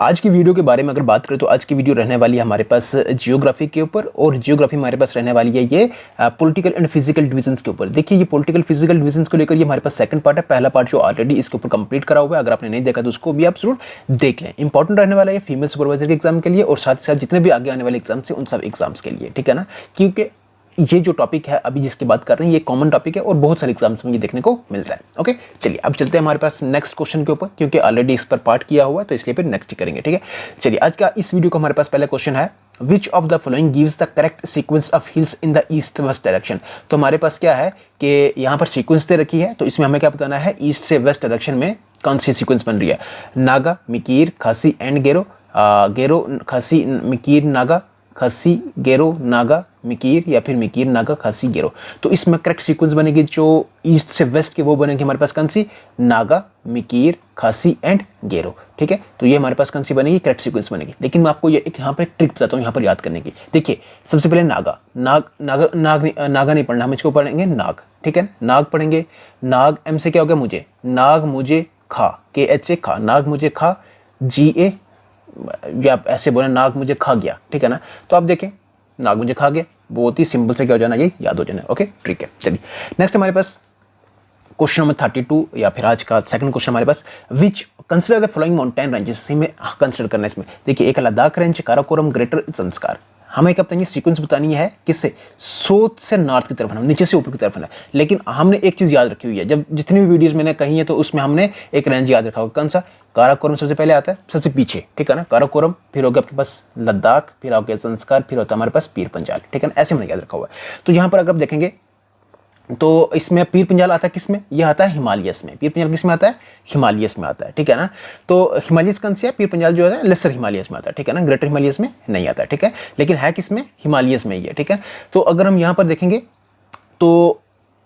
आज की वीडियो के बारे में अगर बात करें तो आज की वीडियो रहने वाली है हमारे पास जियोग्राफी के ऊपर, और जियोग्राफी हमारे पास रहने वाली है ये पॉलिटिकल एंड फिजिकल डिविजन्स के ऊपर। देखिए ये पॉलिटिकल फिजिकल डिविजन्स को लेकर ये हमारे पास सेकंड पार्ट है। पहला पार्ट जो ऑलरेडी इसके ऊपर कंप्लीट करा हुआ है, अगर आपने नहीं देखा तो उसको भी आप जरूर देख लें। इंपॉर्टेंट रहने वाला है फीमेल सुपरवाइजर के एग्जाम के लिए और साथ ही साथ जितने भी आगे आने वाले एग्जाम्स हैं उन सब एग्जाम्स के लिए, ठीक है ना। क्योंकि ये जो टॉपिक है अभी जिसकी बात कर रहे हैं ये कॉमन टॉपिक है और बहुत सारे एग्जाम्स में ये देखने को मिलता है। ओके चलिए अब चलते हैं हमारे पास नेक्स्ट क्वेश्चन के ऊपर, क्योंकि ऑलरेडी इस पर पार्ट किया हुआ है तो इसलिए फिर नेक्स्ट करेंगे, ठीक है। चलिए आज का इस वीडियो का हमारे पास पहला क्वेश्चन है, which of the following gives the correct sequence of hills in the east west direction. तो हमारे पास क्या है कि यहाँ पर सीक्वेंस दे रखी है, तो इसमें हमें क्या बताना है ईस्ट से वेस्ट डायरेक्शन में कौन सी सीक्वेंस बन रही है। नागा, मिकीर, खासी एंड गेरो, गेरो, खासी, मिकीर, नागा, खासी, गेरो, नागा, मिकीर, या फिर मिकीर, नागा, खासी, गेरो। तो इसमें करेक्ट सीक्वेंस बनेगी जो ईस्ट से वेस्ट के, वो बनेगी हमारे पास कौन सी, नागा, मिकीर, खासी एंड गेरो, ठीक है। तो ये हमारे पास कौन सी बनेगी, करेक्ट सीक्वेंस बनेगी। लेकिन मैं आपको ये एक यहाँ पर एक ट्रिक बताता हूँ यहाँ पर याद करने की। देखिए सबसे पहले नागा, नागा नहीं पढ़ना, हम इसको पढ़ेंगे नाग, ठीक है। नाग पढ़ेंगे, नाग एम से क्या हो गया मुझे, नाग मुझे खा, के एच से खा, नाग मुझे खा, जी ए, या आप ऐसे बोले नाग मुझे खा गया, ठीक है ना। तो आप देखें नाग मुझे खा गया, बहुत ही सिंपल से क्या हो जाना, ये याद हो जाना। ओके ठीक है। चलिए नेक्स्ट हमारे पास क्वेश्चन नंबर 32 या फिर आज का सेकंड क्वेश्चन हमारे पास, which consider the following mountain ranges. से में कंसिडर करना है इसमें। देखिए एक लद्दाख रेंज, काराकोरम, ग्रेटर संस्कार। हमें क्या बतानी है, सीक्वेंस बतानी है किससे, साउथ से नॉर्थ की तरफ, हम नीचे से ऊपर की तरफ है। लेकिन हमने एक चीज याद रखी हुई है, जब जितनी भी वीडियोस मैंने कही है तो उसमें हमने एक रेंज याद रखा होगा, कौन सा, काराकोरम सबसे पहले आता है, सबसे पीछे, ठीक है ना। काराकोरम, फिर हो गया आपके पास लद्दाख, फिर हो गया संस्कार, फिर होता है हमारे पास पीर पंजाल, ठीक है ना। ऐसे मैंने याद रखा हुआ है। तो यहाँ पर अगर आप देखेंगे तो इसमें पीर पंजाल आता है किस में, यह आता है हिमालयस में। पीर पंजाल किस में आता है, हिमालयस में आता है, ठीक है ना। तो हिमालयस कौन सी है, पीर पंजाल जो है लेसर हिमालयस में आता है, ठीक है ना। ग्रेटर हिमालयस में नहीं आता है, ठीक है, लेकिन है किस में, हिमालयस में ही है, ठीक है। तो अगर हम यहाँ पर देखेंगे तो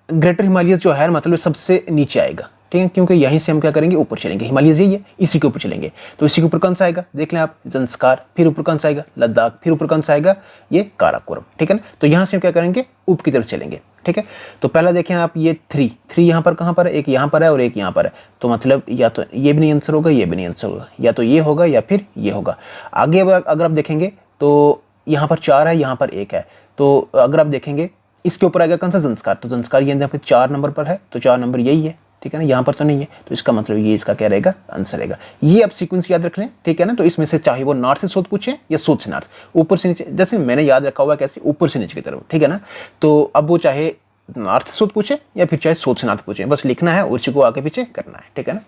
ग्रेटर हिमालयस जो है मतलब सबसे नीचे आएगा, ठीक है, क्योंकि यहीं से हम क्या करेंगे, ऊपर चलेंगे। हिमालयस यही है, इसी के ऊपर चलेंगे। तो इसी के ऊपर कौन सा आएगा, देख लें आप, संस्कार, फिर ऊपर कौन सा आएगा, लद्दाख, फिर ऊपर कौन सा आएगा, ये काराकोरम, ठीक है ना। तो यहाँ से हम क्या करेंगे, ऊपर की तरफ चलेंगे, ठीक है। तो पहला देखें आप, ये थ्री यहाँ पर कहाँ पर है, एक यहाँ पर है और एक यहाँ पर है। तो मतलब या तो ये भी नहीं आंसर होगा, ये भी नहीं आंसर होगा, या तो ये होगा या फिर ये होगा। आगे अगर आप देखेंगे तो यहाँ पर 4 है, यहाँ पर 1 है। तो अगर आप देखेंगे इसके ऊपर आएगा कौन सा, संस्कार। तो संस्कार ये 4 नंबर पर है, तो 4 नंबर यही है, ठीक है ना। यहाँ पर तो नहीं है, तो इसका मतलब ये इसका क्या रहेगा, आंसर रहेगा। ये आप सीक्वेंस याद रख लें, ठीक है ना। तो इसमें से चाहे वो नॉर्थ से साउथ पूछे या साउथ से नॉर्थ, ऊपर से नीचे, जैसे मैंने याद रखा हुआ है कैसे, ऊपर से नीचे की तरफ, ठीक है ना। तो अब वो चाहे नॉर्थ से साउथ पूछे या फिर चाहे साउथ से नॉर्थ पूछे, बस लिखना है और उसी को आगे पीछे करना है, ठीक है ना।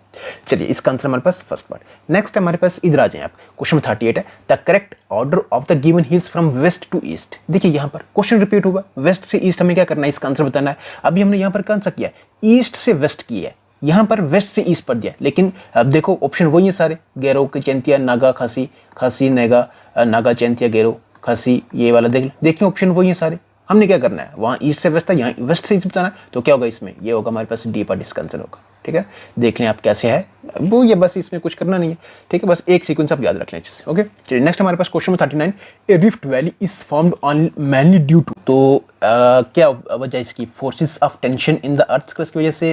चलिए इसका आंसर हमारे पास फर्स्ट पार्ट। नेक्स्ट हमारे पास इधर आ जाए आप, क्वेश्चन 38 है, the correct order of the given hills from west to east. देखिए यहाँ पर क्वेश्चन रिपीट हुआ, वेस्ट से ईस्ट हमें क्या करना है, इसका आंसर बताना है। अभी हमने यहाँ पर कौन सा किया, ईस्ट से वेस्ट किया है, यहाँ पर वेस्ट से ईस्ट पर दिया। लेकिन अब देखो ऑप्शन वही है सारे, गेरो के चैंतिया, नागा, खासी, खासी नेगा, नागा चैंतिया, गेरो, खासी, ये वाला देखिए ऑप्शन वही है सारे। हमने क्या करना है, वहाँ ईस्ट से वेस्ट था, यहाँ वेस्ट से ईस्ट बताना है। तो क्या होगा इसमें, ये होगा हमारे पास डी पार्ट, इसका आंसर होगा, ठीक है। देख लें आप कैसे है वो, ये बस इसमें कुछ करना नहीं है, ठीक है, बस एक सीक्वेंस आप याद रख लें अच्छे से। ओके चलिए नेक्स्ट हमारे पास question 39, a rift valley is formed on mainly due to. तो क्या वजह इसकी, forces of tension in the earth crust की वजह से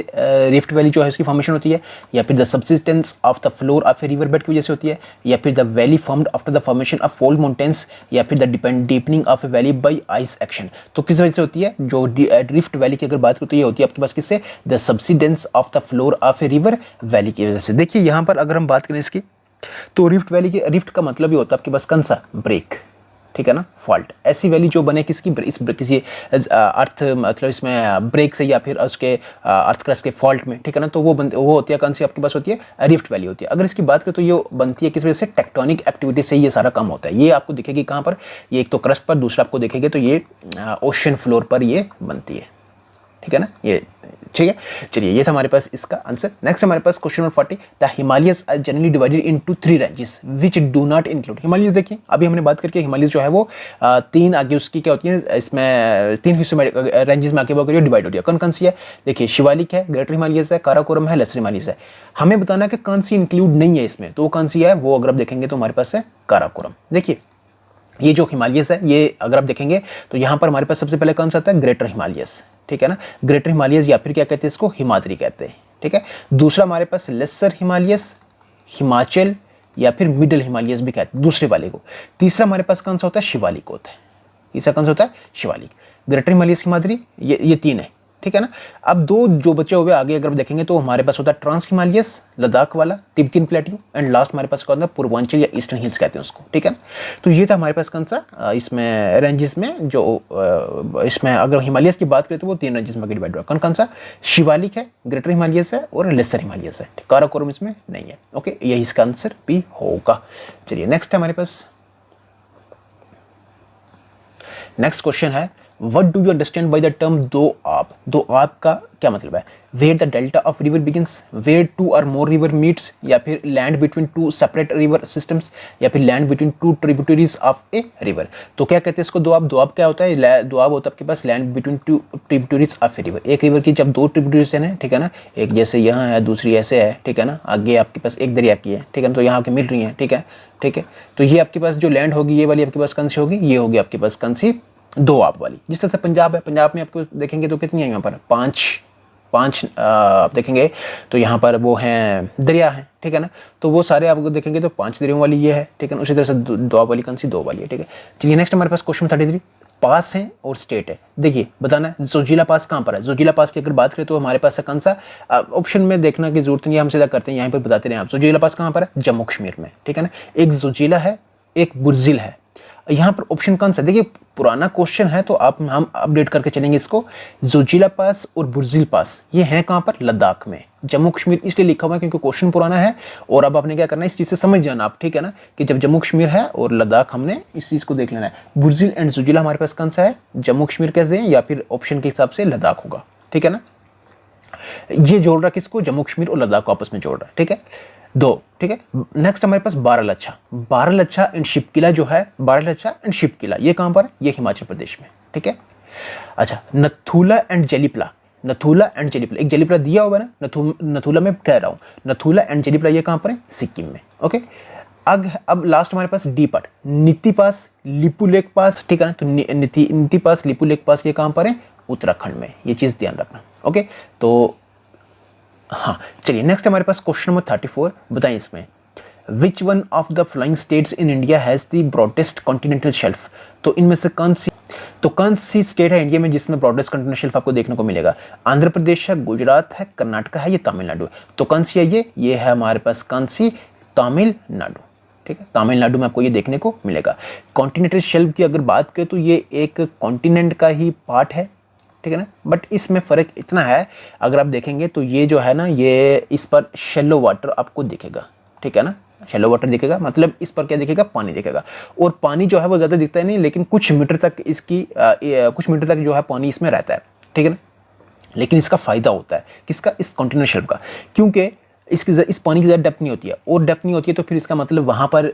रिफ्ट वैली जो है उसकी फॉर्मेशन होती है, या फिर the subsistence of the floor of a river bed की वजह से होती है, या फिर the valley formed after the formation of fold mountains, या फिर the deepening of a valley by ice action. तो किस वजह से होती है, जो रिफ्ट वैली की अगर बात करें तो ये होती है आपके पास किससे, the subsidence of the floor of a river valley की वजह से। देखिए यहाँ पर अगर हम बात करें इसकी, तो रिफ्ट वैली के, रिफ्ट का मतलब ही होता है आपके पास कौन सा, ब्रेक, ठीक है ना, फॉल्ट। ऐसी वैली जो बने किसकी, इस किसी अर्थ मतलब इसमें ब्रेक से या फिर उसके अर्थ क्रस्ट के फॉल्ट में, ठीक है ना। तो वो होती है कौन सी आपके पास होती है, रिफ्ट वैली होती है। अगर इसकी बात करें तो ये बनती है किस वजह से, टेक्टोनिक एक्टिविटी से ये सारा काम होता है। ये आपको दिखेगी कहाँ पर, ये एक तो क्रस्ट पर, दूसरा आपको दिखेगी तो ये ओशन फ्लोर पर ये बनती है, ठीक है ना, ये ठीक है। चलिए ये था हमारे पास इसका आंसर। नेक्स्ट हमारे पास question number 40, the Himalayas are generally divided into 3 ranges which do not include. Himalayas देखिए अभी हमने बात करके हिमालयस जो है वो 3 आगे उसकी क्या होती है, इसमें 3 हिस्सों में रेंजेस में आगे वो डिवाइड हो रही है। कौन कौन सी है, देखिए शिवालिक है, ग्रेटर हिमालयस है, काराकोरम है, लेसर हिमालयस है। हमें बताना है कि कौन सी इंक्लूड नहीं है इसमें, तो कौन सी है, वो अगर आप देखेंगे तो हमारे पास है काराकोरम। देखिए ये जो हिमालयस है, ये अगर आप देखेंगे तो यहाँ पर हमारे पास सबसे पहले कौन सा आता है, ग्रेटर हिमालयस, ठीक है ना। ग्रेटर हिमालयस या फिर क्या कहते हैं इसको, हिमाद्री कहते हैं, ठीक है। दूसरा हमारे पास लेसर हिमालयस, हिमाचल, या फिर मिडल हिमालयस भी कहते हैं दूसरे वाले को। तीसरा हमारे पास कौन सा होता है, शिवालिक होता है। तीसरा कौन सा होता है, शिवालिक। ग्रेटर हिमालयस, हिमाद्री, ये 3 है, ठीक है ना। अब 2 जो बचे हुए आगे अगर देखेंगे तो हमारे पास होता है ट्रांस हिमालयस, लद्दाख वाला, तिब्बतिन प्लेट्यू, एंड लास्ट हमारे पास कौन है, पूर्वांचल या ईस्टर्न हिल्स कहते हैं उसको, ठीक है ना। तो ये था हमारे पास कौन सा इसमें रेंजेस में, जो इसमें अगर हिमालयस की बात करें तो वो 3 रेंजेस में डिवाइड हुआ। कौन सा, शिवालिक है, ग्रेटर हिमालयस है और लेसर हिमालयस है। काराकोरम इसमें नहीं है। ओके, यही इसका आंसर भी होगा। चलिए नेक्स्ट है हमारे पास, नेक्स्ट क्वेश्चन है, what do you understand by the term doab. Doab का क्या मतलब है, where the delta of river begins, where 2 और मोर रिवर मीट्स, या फिर land between 2 separate river systems, या फिर land between 2 tributaries of a river. तो क्या कहते हैं इसको, दो आप। दो आप क्या होता है, दो आप होता है आपके पास land between 2 tributaries of a river. एक रिवर की जब 2 ट्रिब्यूटरीज है, ठीक है ना, एक जैसे यहाँ है, दूसरी ऐसे है, ठीक है ना, आगे आपके पास एक दरिया की है, ठीक है ना, तो यहाँ आके मिल रही है, ठीक है, ठीक है। तो ये आपके पास जो लैंड होगी, ये वाली आपके पास कौन सी होगी, ये होगी आपके पास कौन सी, दो आप वाली। जिस तरह से पंजाब है, पंजाब में आपको देखेंगे तो कितनी है यहाँ पर, पांच आप देखेंगे तो यहाँ पर वो हैं दरिया हैं, ठीक है ना। तो वो सारे आपको देखेंगे तो 5 दरियों वाली ये है, ठीक है ना। उसी तरह से दो आप वाली कौन सी, 2 वाली है, ठीक है। चलिए नेक्स्ट हमारे पास क्वेश्चन 33, पास है और स्टेट है। देखिए बताना है जोजिला पास कहाँ पर है। जोजिला पास की अगर बात करें तो हमारे पास कौन सा, ऑप्शन में देखना की जरूरत नहीं है, हम सीधा करते हैं, यहाँ पर बताते रहे आप। जोजिला पास कहाँ पर है, जम्मू कश्मीर में, ठीक है ना। एक जोजिला है, एक बुर्जिल है। यहाँ पर ऑप्शन कौन सा, देखिए पुराना क्वेश्चन है तो हम अपडेट करके चलेंगे इसको। जोजिला पास और बुर्जिल पास ये हैं कहाँ पर, लद्दाख में। जम्मू कश्मीर इसलिए लिखा हुआ है क्योंकि क्वेश्चन पुराना है, और अब आपने क्या करना है, इस चीज़ से समझ जाना आप, ठीक है ना, कि जब जम्मू कश्मीर है और लद्दाख, हमने इस चीज़ को देख लेना है। बुर्जिल एंड जोजिला हमारे पास कौन सा है, जम्मू कश्मीर कैसे दें, या फिर ऑप्शन के हिसाब से लद्दाख होगा, ठीक है ना। ये जोड़ रहा किसको, जम्मू कश्मीर और लद्दाख को आपस में जोड़ रहा है, ठीक है, 2, ठीक है। नेक्स्ट हमारे पास बारालाचा, बारालाचा एंड शिपकिला जो है, बारालाचा एंड शिपकिला ये कहां पर है, ये हिमाचल प्रदेश में, ठीक है। अच्छा, नथुला एंड जेलिपला, नथुला एंड जेलिपला, एक जेलिपला दिया हुआ है ना, नथुला में कह रहा हूं, नथुला एंड जेलिपला ये कहां पर है, सिक्किम में, ओके। अब लास्ट हमारे पास डी पार्ट, नीति पास, लिपुलेख पास, ठीक है ना। तो नीति पास, लिपुलेख पास ये कहां पर है, उत्तराखंड में। ये चीज ध्यान रखना, ओके। तो हाँ चलिए नेक्स्ट हमारे पास क्वेश्चन नंबर 34, बताएं इसमें, विच one of the flying states in India has the broadest continental shelf. तो इनमें से कौन सी स्टेट है इंडिया में जिसमें ब्रॉडेस्ट कॉन्टिनेंटल शेल्फ आपको देखने को मिलेगा। आंध्र प्रदेश है, गुजरात है, कर्नाटक है, ये तमिलनाडु है। तो कौन सी है ये है हमारे पास कौन सी, तमिलनाडु, ठीक है। तमिलनाडु में आपको ये देखने को मिलेगा। कॉन्टिनेंटल शेल्फ की अगर बात करें तो ये एक कॉन्टिनेंट का ही पार्ट है, ठीक है ना। बट इसमें फ़र्क इतना है, अगर आप देखेंगे तो ये जो है ना, ये इस पर शेलो वाटर आपको दिखेगा, ठीक है ना। शेलो वाटर दिखेगा मतलब इस पर क्या दिखेगा, पानी दिखेगा। और पानी जो है वो ज़्यादा दिखता है नहीं, लेकिन कुछ मीटर तक कुछ मीटर तक जो है पानी इसमें रहता है, ठीक है ना। लेकिन इसका फ़ायदा होता है किसका, इस कॉन्टिनेंटल शेल्फ का, क्योंकि इस पानी की ज़्यादा डेप्थ नहीं होती है, और डेप्थ नहीं होती है तो फिर इसका मतलब वहाँ पर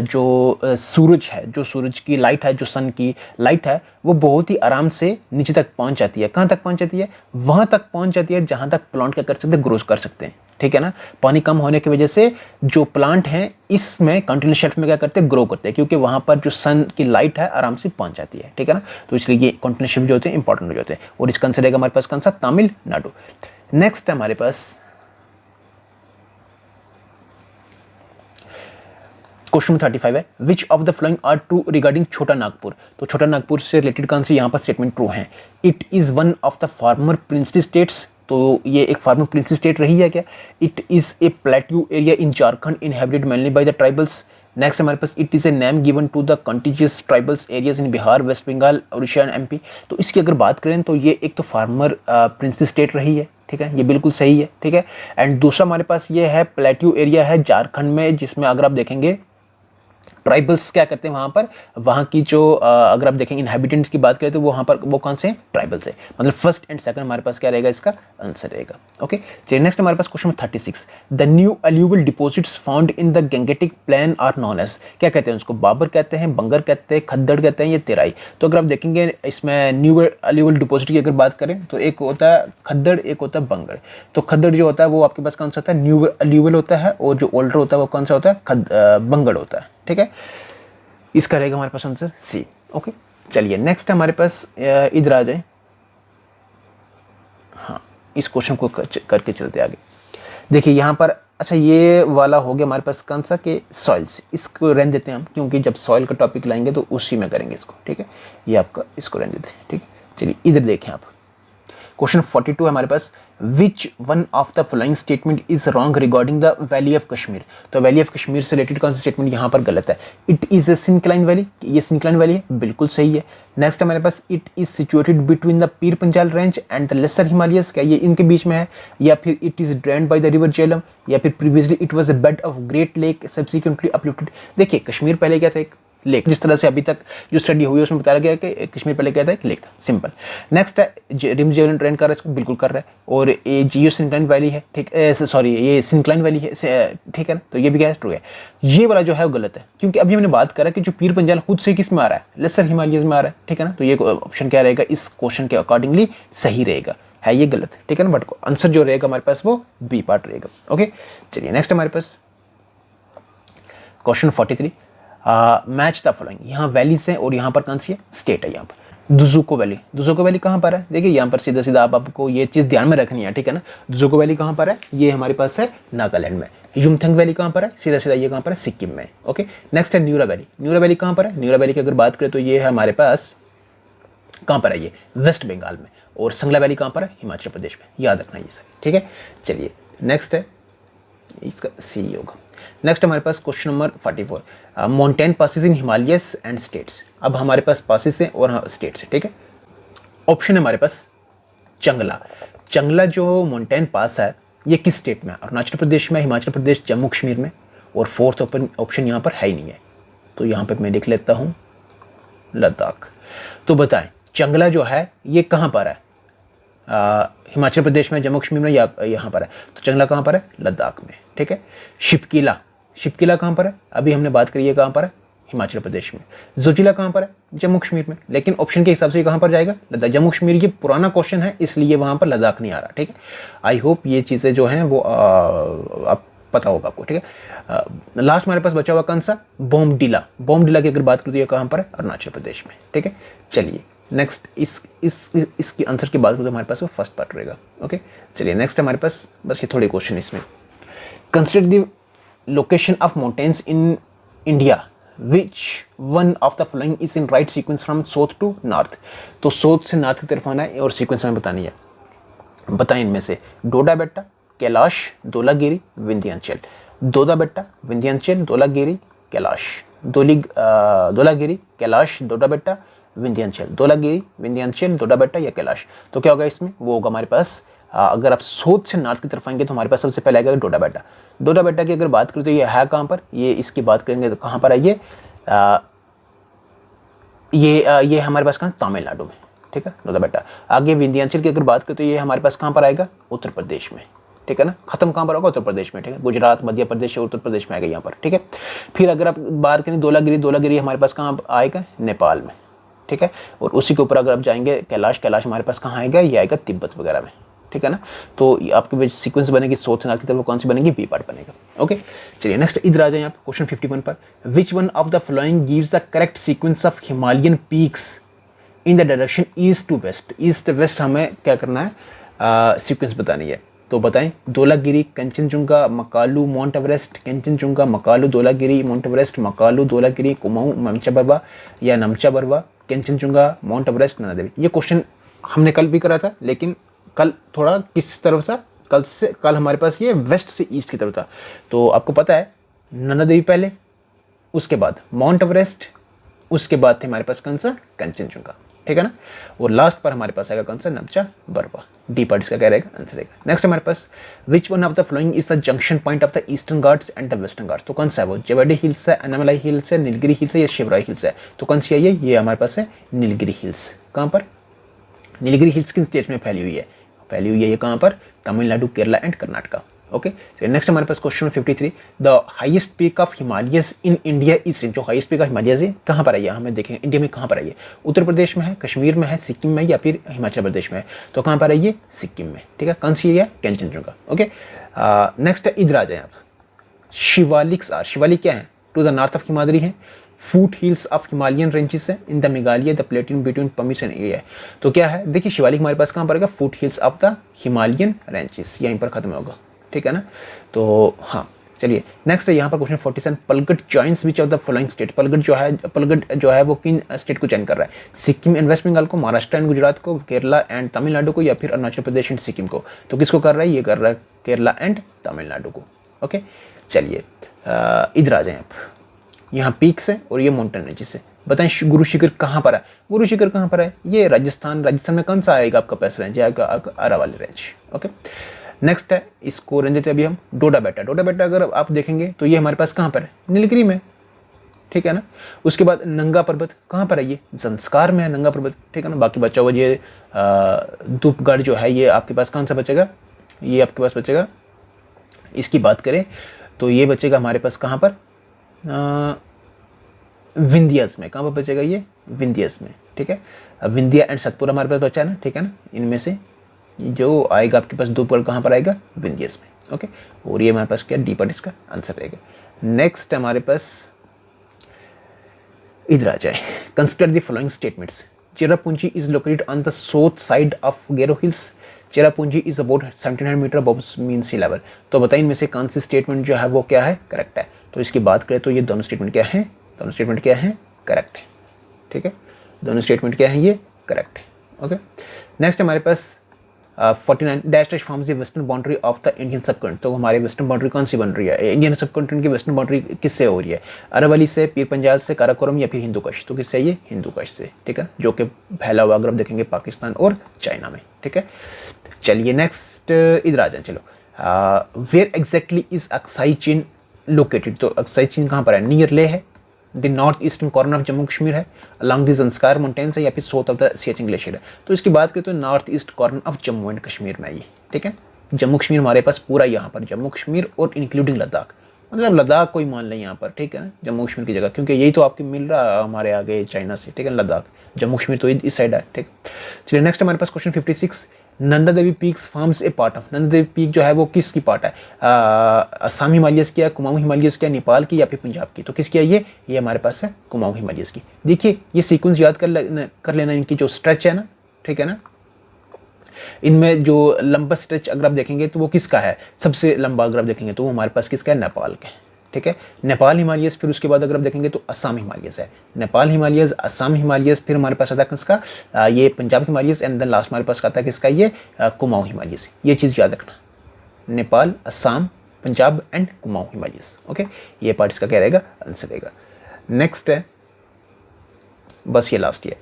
जो सूरज है, जो सूरज की लाइट है, जो सन की लाइट है, वो बहुत ही आराम से नीचे तक पहुँच जाती है। कहाँ तक पहुँच जाती है, वहाँ तक पहुँच जाती है जहाँ तक प्लांट क्या कर सकते हैं, ग्रो कर सकते हैं, ठीक है ना। पानी कम होने की वजह से जो प्लांट हैं इसमें कॉन्टिनेंटल शेल्फ में क्या करते हैं, ग्रो करते हैं, क्योंकि वहाँ पर जो सन की लाइट है आराम से पहुँच जाती है, ठीक है ना। तो इसलिए ये कॉन्टिनेंटल शेल्फ जो होते हैं इंपॉर्टेंट हो जाते हैं, और इसका आंसर रहेगा हमारे पास कौन सा, तमिलनाडु। नेक्स्ट है हमारे पास क्वेश्चन 35 है, which of the flowing are true regarding Chota Nagpur. तो छोटा नागपुर से रिलेटेड कौन सी यहाँ पर स्टेटमेंट ट्रू है। It is one of the former princely states, तो ये एक फार्मर प्रिंसली स्टेट रही है क्या। It is a plateau area in Jharkhand inhabited mainly by the tribals. Next हमारे पास, it is a name given to the contiguous tribals areas in Bihar, West Bengal, Orissa and MP. तो इसकी अगर बात करें तो ये एक तो फार्मर प्रिंसली स्टेट रही है, ठीक है, ये बिल्कुल सही है, ठीक है। एंड दूसरा हमारे पास ये है प्लेट्यू एरिया है झारखंड में, जिसमें अगर आप देखेंगे ट्राइबल्स क्या करते हैं वहाँ पर, वहाँ की जो अगर आप देखेंगे इनहेबिटेंट्स की बात करें तो वहाँ पर वो कौन से हैं, ट्राइबल्स है। मतलब फर्स्ट एंड सेकंड हमारे पास क्या रहेगा, इसका आंसर रहेगा, ओके। चलिए नेक्स्ट हमारे पास question 36, the new alluvial deposits found in the Gangetic plain are known as, क्या कहते हैं उसको, बाबर कहते हैं, बंगर कहते हैं, खद्दड़ कहते हैं, या तेराई। तो अगर आप देखेंगे इसमें न्यू अलूवियल डिपॉजिट की अगर बात करें तो एक होता है खद्दड़, एक होता है बंगर। तो खद्दड़ जो होता है वो आपके पास कौन सा होता है, न्यू अलूवियल होता है, और जो ओल्डर होता है वो कौन सा होता है, बंगड़ होता है, ठीक है। इसका रहेगा हमारे पास आंसर सी, ओके। चलिए नेक्स्ट हमारे पास इधर आ जाए, हाँ इस क्वेश्चन को करके चलते आगे। देखिए यहाँ पर अच्छा ये वाला हो गया हमारे पास कौन सा कि सॉइल्स, इसको रहने देते हैं हम, क्योंकि जब सॉइल का टॉपिक लाएंगे तो उसी में करेंगे इसको, ठीक है। ये आपका इसको रहने देते हैं, ठीक है। चलिए इधर देखें आप, क्वेश्चन 42 है हमारे पास, which one of the following statement is wrong regarding the valley of Kashmir. तो वैली ऑफ कश्मीर से रिलेटेड कौन सा स्टेटमेंट यहाँ पर गलत है? It is a syncline valley, ये सिंक्लाइन वैली है, बिल्कुल सही है। नेक्स्ट हमारे पास, it is situated between the Pir Panjal range and the lesser Himalayas, क्या ये इनके बीच में है? या फिर it is drained by the river Jhelum, या फिर previously it was a bed of great lake subsequently uplifted. देखिए कश्मीर पहले क्या था? एक लेक, जिस तरह से अभी तक जो स्टडी हुई है उसमें बताया गया कि कश्मीर पहले क्या था? एक लेक था, सिंपल। नेक्स्ट है रिम जेवलिन ट्रेन कर रहा है, इसको बिल्कुल कर रहा है, और ये जियो सिंक्लाइन वैली है, ठीक, सॉरी ये सिंक्लाइन वैली है, ठीक है ना, तो ये भी क्या है? ट्रू है। ये वाला जो है वो गलत है, क्योंकि अभी हमने बात करा कि जो पीर पंजाल खुद से किस में आ रहा है? लेसर हिमालयस में आ रहा है, ठीक है ना, तो ये ऑप्शन क्या रहेगा? इस क्वेश्चन के अकॉर्डिंगली सही रहेगा, है ये गलत, ठीक है ना, बट आंसर जो रहेगा हमारे पास वो बी पार्ट रहेगा। ओके, चलिए नेक्स्ट हमारे पास क्वेश्चन 43, मैच द फॉलोइंग। यहाँ वैलीज हैं और यहाँ पर कौन सी है? स्टेट है। यहाँ पर दुजुको वैली, दुजुको वैली कहाँ पर है? देखिए यहाँ पर सीधा सीधा आपको ये चीज़ ध्यान में रखनी है, ठीक है ना। दुजुको वैली कहाँ पर है? ये हमारे पास है नागालैंड में। युमथंग वैली कहाँ पर है? सीधा सीधा ये कहाँ पर है? सिक्किम में। ओके, नेक्स्ट है न्यूरा वैली। न्यूरा वैली कहाँ पर है? न्यूरा वैली की अगर बात करें तो ये है हमारे पास कहाँ पर है? ये वेस्ट बंगाल में। और संगला वैली कहाँ पर है? हिमाचल प्रदेश में, याद रखना ये सर, ठीक है। चलिए नेक्स्ट है, इसका सी होगा। नेक्स्ट हमारे पास question number 44, mountain passes in Himalayas and states. अब हमारे पास पासेस हैं और स्टेट्स हैं, ठीक है। ऑप्शन है हमारे पास चंगला। चंगला जो माउंटेन पास है ये किस स्टेट में है? अरुणाचल प्रदेश में, हिमाचल प्रदेश, जम्मू कश्मीर में, और फोर्थ ऑप्शन यहाँ पर है ही नहीं है, तो यहाँ पर मैं लिख लेता हूँ लद्दाख। तो बताएं चंगला जो है ये कहाँ पर है? हिमाचल प्रदेश में, जम्मू कश्मीर में, या यहाँ पर है? तो चंगला कहाँ पर है? लद्दाख में, ठीक है। शिपकिला, शिपकिला कहाँ पर है? अभी हमने बात करी है कहाँ पर है? हिमाचल प्रदेश में। जोजिला कहाँ पर है? जम्मू कश्मीर में। लेकिन ऑप्शन के हिसाब से कहाँ पर जाएगा? लद्दाख। जम्मू कश्मीर ये पुराना क्वेश्चन है इसलिए वहाँ पर लद्दाख नहीं आ रहा, ठीक है। आई होप ये चीज़ें जो हैं वो आप पता होगा आपको, ठीक है। लास्ट हमारे पास बचा हुआ कौन सा? बोमडिला। बोमडिला की अगर बात करूँ तो ये कहाँ पर है? अरुणाचल प्रदेश में, ठीक है। चलिए नेक्स्ट इसके आंसर की बात करें तो हमारे पास वो फर्स्ट पार्ट रहेगा। ओके, चलिए नेक्स्ट हमारे पास बस ये थोड़े क्वेश्चन इसमें। Consider the location of mountains in India, which one of the following is in right sequence from south to north. तो साउथ से नॉर्थ की तरफ आना है और सीक्वेंस में बतानी है। बताएं इनमें से डोडा बेट्टा, कैलाश, धौलागिरी, विंध्याचल। डोडा बेट्टा, विंध्याचल, धौलागिरी, कैलाश। धौलागिरी, कैलाश, डोडा बेट्टा, विंध्याचल। धौलागिरी, विंध्याचल, डोडा बेट्टा या कैलाश। तो क्या होगा इसमें? वो होगा हमारे पास, अगर आप साउथ से नॉर्थ की तरफ आएंगे तो हमारे पास सबसे पहले आएगा डोडा बेट्टा। डोडा बेट्टा की अगर बात करें तो ये है कहाँ पर? ये इसकी बात करेंगे तो कहाँ पर है ये हमारे पास कहाँ? तमिलनाडु में, ठीक है, डोडा बेट्टा। आगे विंध्याचल की अगर बात करें तो ये हमारे पास कहाँ पर आएगा? उत्तर प्रदेश में, ठीक है ना। खत्म कहाँ पर होगा? उत्तर प्रदेश में, ठीक है। गुजरात, मध्य प्रदेश और उत्तर प्रदेश में आएगा यहाँ पर, ठीक है। फिर अगर आप बात करें धौलागिरी, धौलागिरी हमारे पास कहाँ आएगा? नेपाल में, ठीक है। और उसी के ऊपर अगर आप जाएंगे कैलाश, कैलाश हमारे पास कहाँ आएगा? ये आएगा तिब्बत वगैरह में, ठीक है ना। तो आपकी सीक्वेंस बनेगी साउथ नॉर्थ की तरफ, कौन सी बनेगी? बी पार्ट बनेगा। ओके, चलिए नेक्स्ट इधर आ जाए यहाँ क्वेश्चन 51 पर। Which one of the following gives the correct sequence of Himalayan peaks in the direction east to west. East west हमें क्या करना है? सीक्वेंस बतानी है। तो बताएं Dhaulagiri, Kanchenjunga, Makalu, Mount Everest, Kanchenjunga, Makalu, Dhaulagiri, Mount Everest, Makalu, Dhaulagiri, Kumaon, Namcha Barwa या नमचा बरवा, कंचनजुंगा, माउंट एवरेस्ट, नंदा देवी। ये क्वेश्चन हमने कल भी करा था, लेकिन कल थोड़ा किस तरफ था? कल हमारे पास ये वेस्ट से ईस्ट की तरफ था। तो आपको पता है नंदा देवी पहले, उसके बाद माउंट एवरेस्ट, उसके बाद थे हमारे पास कौन सा? कंचनजुंगा, ठीक है ना। और लास्ट पर हमारे पास आएगा कौन सा? नमचा बरवा। डी पार्ट इसका क्या रहेगा? आंसर रहेगा। नेक्स्ट हमारे पास which one of the flowing is the junction point of the Eastern Ghats and the Western Ghats. तो कौन सा है वो? जेवडी हिल्स है, अनामलाई हिल्स है, नीलगिरी हिल्स है या शिवराई हिल्स है। तो कौन सी है ये हमारे पास है नीलगिरी हिल्स। कहाँ पर? नीलगिरी हिल्स किन स्टेट्स में फैली हुई है? फैली हुई है ये कहाँ पर? Tamil Nadu, Kerala and Karnataka. Okay, next हमारे पास question 53, the highest peak of Himalayas in India is. जो हाईएस्ट पीक ऑफ हिमालयस है कहाँ पर है? हमें देखेंगे इंडिया में कहाँ पर है ये? उत्तर प्रदेश में है, कश्मीर में है, सिक्किम में या फिर हिमाचल प्रदेश में है। तो कहाँ पर है ये? सिक्किम में, ठीक है। कौन सी है? कंचनजुंगा। ओके, नेक्स्ट इधर आ जाए आप। शिवालिक्स आर, शिवालिक क्या है? To the north of Himadri है, foot hills of Himalayan ranges है, in the Meghalaya the plateau between Pamirs and area है। तो क्या है? देखिए शिवालिक हमारे पास कहाँ पर आएगा? Foot hills of the Himalayan ranges, यहीं पर खत्म होगा, ठीक है ना। तो हाँ चलिए नेक्स्ट है यहाँ पर question 47, Palghat joins which of the following state. Palghat जो है वो किन स्टेट को ज्वाइन कर रहा है, सिक्किम एंड वेस्ट बंगाल को, महाराष्ट्र एंड गुजरात को, केरला एंड तमिलनाडु को, या फिर अरुणाचल प्रदेश एंड सिक्किम को। तो किसको कर रहा है, ये कर रहा है केरला एंड तमिलनाडु को। ओके चलिए इधर आ जाए आप, यहाँ पीक्स है और ये माउंटेन है, जिससे बताएं गुरु शिखर कहाँ पर है। गुरु शिखर कहाँ पर है, ये राजस्थान में कौन सा आएगा आपका पैस रेंज, आएगा अरावली रेंज। ओके नेक्स्ट है, इसको रेंज देते अभी हम डोडा बेटा। डोडा बेटा अगर आप देखेंगे तो ये हमारे पास कहाँ पर है, नीलगिरी में, ठीक है ना। उसके बाद नंगा पर्वत कहाँ पर है, ये संस्कार में है नंगा पर्वत, ठीक है ना। बाकी बचा हुआ ये धूपगढ़ जो है ये आपके पास कौन सा बचेगा, ये आपके पास बचेगा, इसकी बात करें तो ये बचेगा हमारे पास कहाँ पर, विंध्यस में। कहाँ पर बचेगा, ये विंध्यस में, ठीक है। अब विंध्या एंड सतपुरा हमारे पास बचा है ना, ठीक है ना। इनमें से जो आएगा आपके पास धूपगढ़ कहाँ पर आएगा, विंध्यस में। ओके और ये हमारे पास क्या डी पार्ट इसका आंसर रहेगा। नेक्स्ट हमारे पास इधर आ जाए, consider the following statements. Cherrapunji is located on the south side of Garo hills. Cherrapunji is about 1700 metre above mean sea level. तो बताइए इनमें से कौन सी स्टेटमेंट जो है वो क्या है, करेक्ट है। तो इसकी बात करें तो ये दोनों स्टेटमेंट क्या है, दोनों स्टेटमेंट क्या है, करेक्ट है, ठीक है। दोनों स्टेटमेंट क्या है, ये करेक्ट है। ओके नेक्स्ट हमारे पास 49 dash dash forms the western boundary of the Indian subcontinent. तो हमारे वेस्टर्न बाउंड्री कौन सी बन रही है, इंडियन सबकॉन्टिनेंट की वेस्टर्न बाउंड्री किससे हो रही है, अरावली से, पीर पंजाल से, काराकोरम या फिर हिंदू कश। तो किससे, ये हिंदू कश से, ठीक है, जो कि फैला हुआ अगर आप देखेंगे पाकिस्तान और चाइना में, ठीक है। चलिए नेक्स्ट इधर आ जाए, चलो वेयर एग्जैक्टली इज अक्साई चीन लोकेटेड। तो अक्साई चीन कहाँ पर है, नियर ले है, the north eastern corner of Jammu Kashmir है, अलॉन्ग द ज़ंस्कार माउंटेन्स है, या फिर south of the Siachen glacier है। तो इसकी बात करें तो north east corner of Jammu and Kashmir में ये, ठीक है। जम्मू कश्मीर हमारे पास पूरा यहाँ पर, जम्मू कश्मीर और इंक्लूडिंग लद्दाख, मतलब लद्दाख कोई मान लें यहाँ पर, ठीक है ना, जम्मू कश्मीर की जगह, क्योंकि यही तो आपकी मिल रहा है हमारे आगे चाइना से, ठीक है। लद्दाख, जम्मू कश्मीर तो इस साइड है, ठीक। चलिए नेक्स्ट हमारे पास question 56, Nanda Devi peaks forms a part of. Nanda Devi peak जो है वो किसकी पार्ट है, असम हिमालयस की है, कुमाऊं हिमालयस की है, नेपाल की या फिर पंजाब की। तो किसकी है, ये हमारे पास है कुमाऊं हिमालयस की। देखिए ये सीक्वेंस याद कर लेना, इनकी जो स्ट्रेच है ना, ठीक है ना, इनमें जो लंबा स्ट्रेच अगर आप देखेंगे तो वो किसका है, सबसे लंबा अगर आप देखेंगे तो वो हमारे पास किसका है, नेपाल का, ठीक है। नेपाल हिमालयस, फिर उसके बाद अगर आप देखेंगे तो असम हिमालयस है, नेपाल हिमालयस, असम हिमालयस, फिर हमारे पास आता है किसका, ये Punjab Himalayas, and then last हमारे पास आता है किसका, ये कुमाऊं हिमालयस। ये चीज़ याद रखना, Nepal, Assam, Punjab and Kumaon Himalayas. Okay ये पार्ट इसका क्या रहेगा, आंसर रहेगा। नेक्स्ट है, बस ये लास्ट है,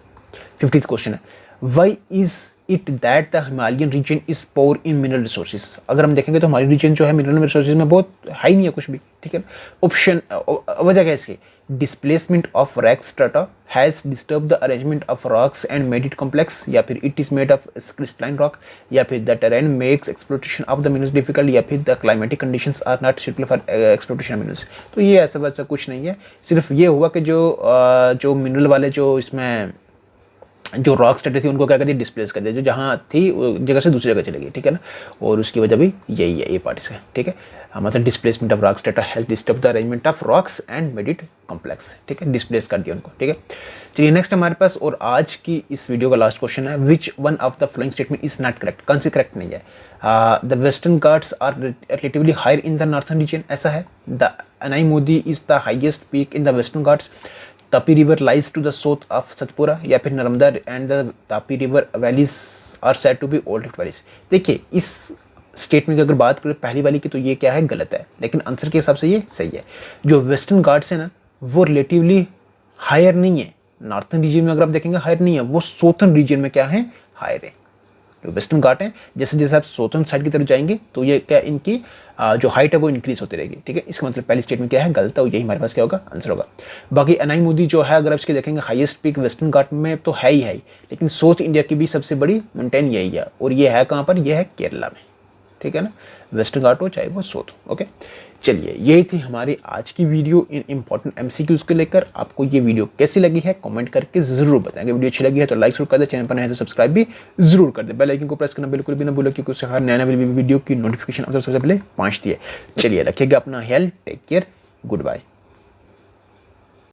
50th क्वेश्चन है, why is it that the Himalayan region is poor in mineral resources. अगर हम देखेंगे तो हमारी रीजन जो है मिनरल रिसोर्सेज में बहुत हाई नहीं है कुछ भी, ठीक है। ऑप्शन वजह क्या है इसकी, displacement of rock strata has disturb the arrangement of rocks and made it complex, या फिर it is made of crystalline rock, या फिर the terrain makes exploitation of the minerals difficult, या फिर the climatic conditions are not suitable for exploitation of minerals. तो ये ऐसा वैसा कुछ नहीं है, सिर्फ ये हुआ कि जो मिनरल वाले जो इसमें जो रॉक स्ट्रेटा थी उनको क्या कर दिया, डिस्प्लेस कर दिया, जो जहाँ थी जगह से दूसरी जगह चली गई, ठीक है ना। और उसकी वजह भी यही है, ये पार्ट इसका, ठीक है। मतलब displacement of rock strata has disturb the arrangement of rocks and made it complex, ठीक है, डिस्प्लेस कर दिया उनको, ठीक है। चलिए नेक्स्ट हमारे पास और आज की इस वीडियो का लास्ट क्वेश्चन है, which one of the following statement is not correct. कौन सी करेक्ट नहीं है, the Western Ghats are relatively higher in the northern region, ऐसा है। The Anai Mudi is the highest peak in the Western Ghats, Tapi river lies to the south of Satpura, या फिर Narmada and the Tapi river valleys are said to be old valleys. देखिए इस statement की अगर बात करें पहली वाली की तो ये क्या है, गलत है, लेकिन आंसर के हिसाब से ये सही है। जो वेस्टर्न घाट्स है ना वो रिलेटिवली हायर नहीं है, नॉर्थर्न रीजन में अगर आप देखेंगे हायर नहीं है, वो साउथर्न रीजन में क्या है, हायर है। जो वेस्टर्न घाट है जैसे जैसे आप साउथर्न साइड की तरफ जाएंगे तो ये क्या इनकी जो हाइट है वो इंक्रीज होती रहेगी, ठीक है। इसका मतलब पहली स्टेटमेंट क्या है, गलत है, और यही हमारे पास क्या होगा, आंसर होगा। बाकी अनाई मोदी जो है अगर आप इसके देखेंगे हाईएस्ट पीक वेस्टर्न घाट में तो है ही है, लेकिन साउथ इंडिया की भी सबसे बड़ी माउंटेन यही है, और ये है कहाँ पर, ये है केरला में, ठीक है ना, वेस्टर्न घाट हो चाहे वो साउथ हो। ओके चलिए यही थी हमारी आज की वीडियो इन इंपॉर्टेंट एमसीक्यूज को लेकर। आपको ये वीडियो कैसी लगी है कमेंट करके जरूर बताएंगे। वीडियो अच्छी लगी है तो लाइक जरूर कर दे, चैनल पर नए हैं तो सब्सक्राइब भी जरूर कर दे, बेल आइकन को प्रेस करना बिल्कुल भी ना भूलो, क्योंकि उससे हर नया वीडियो की नोटिफिकेशन आपको सबसे पहले पहुंचती है। चलिए रखिएगा अपना health, take care, good bye.